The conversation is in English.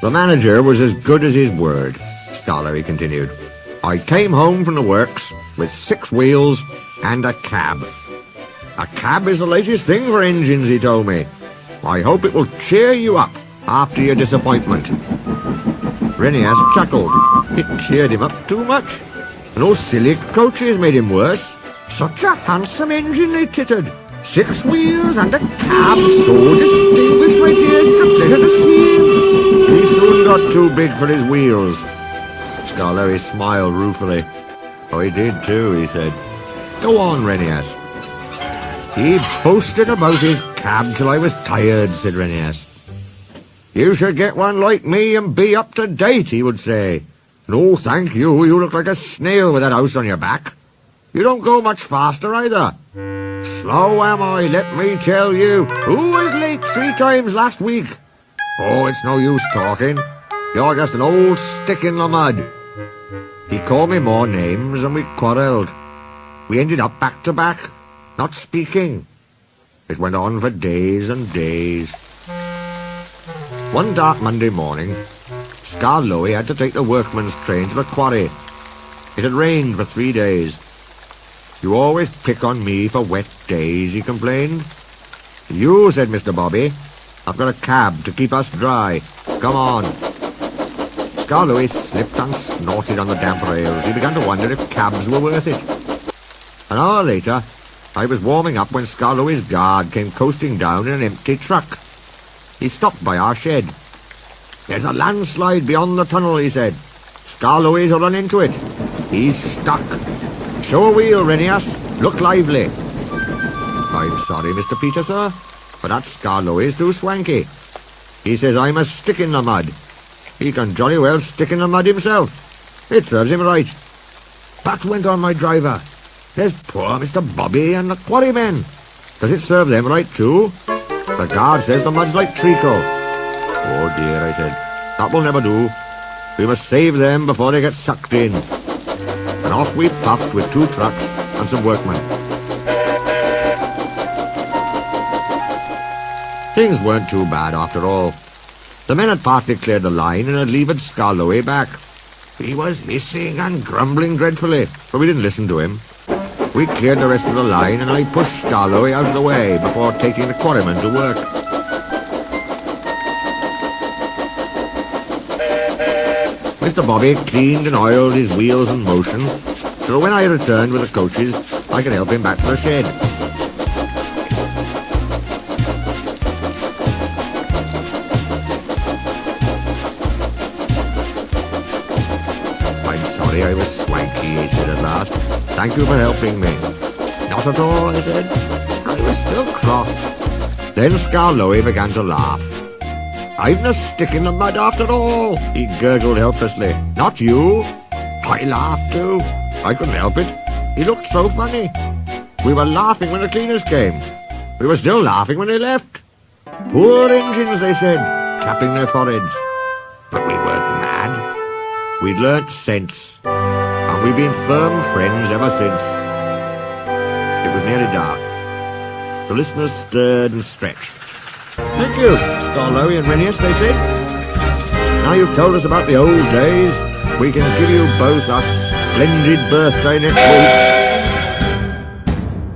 The manager was as good as his word, Scarlowy continued. I came home from the works with 6 wheels and a cab. A cab is the latest thing for engines, he told me. I hope it will cheer you up after your disappointment. Renias chuckled. It cheered him up too much. And those silly coaches made him worse. Such a handsome engine, they tittered. 6 wheels and a cab so distinguished, my dear, it's a pleasure to see him. He soon got too big for his wheels. Scarlowy smiled ruefully. Oh, he did too, he said. Go on, Renias. He boasted about his cab till I was tired, said Renias. You should get one like me and be up to date, he would say. No, thank you, you look like a snail with that house on your back. You don't go much faster either. Slow am I, let me tell you. Who was late 3 times last week? Oh, it's no use talking. You're just an old stick in the mud. He called me more names and we quarrelled. We ended up back to back, not speaking. It went on for days and days. One dark Monday morning, Scarlowy had to take the workman's train to the quarry. It had rained for 3 days. You always pick on me for wet days, he complained. You, said Mr. Bobby. I've got a cab to keep us dry. Come on. Scarlowy slipped and snorted on the damp rails. He began to wonder if cabs were worth it. An hour later, I was warming up when Scarlowy's guard came coasting down in an empty truck. He stopped by our shed. There's a landslide beyond the tunnel, he said. Scarlowy's will run into it. He's stuck. Show a wheel, Renias. Look lively. I'm sorry, Mr. Peter, sir, but that Scarlowy's too swanky. He says I'm a stick in the mud. He can jolly well stick in the mud himself. It serves him right. But, went on my driver, there's poor Mr. Bobby and the quarrymen. Does it serve them right too? The guard says the mud's like treacle. Oh dear, I said, that will never do. We must save them before they get sucked in. And off we puffed with 2 trucks and some workmen. Things weren't too bad after all. The men had partly cleared the line and had levered Scarlowy back. He was hissing and grumbling dreadfully, but we didn't listen to him. We cleared the rest of the line and I pushed Scarlowy out of the way before taking the quarrymen to work. Mr. Bobby cleaned and oiled his wheels in motion, so when I returned with the coaches, I could help him back to the shed. I'm sorry I was swanky, he said at last. Thank you for helping me. Not at all, I said. I was still cross. Then Scarlowy began to laugh. I'm a stick in the mud after all, he gurgled helplessly. Not you. I laughed too. I couldn't help it. He looked so funny. We were laughing when the cleaners came. We were still laughing when they left. Poor engines, they said, tapping their foreheads. But we weren't mad. We'd learnt sense, and we've been firm friends ever since. It was nearly dark. The listeners stirred and stretched. Thank you, Scarlowy and Renias, they said. Now you've told us about the old days, we can give you both a splendid birthday next week.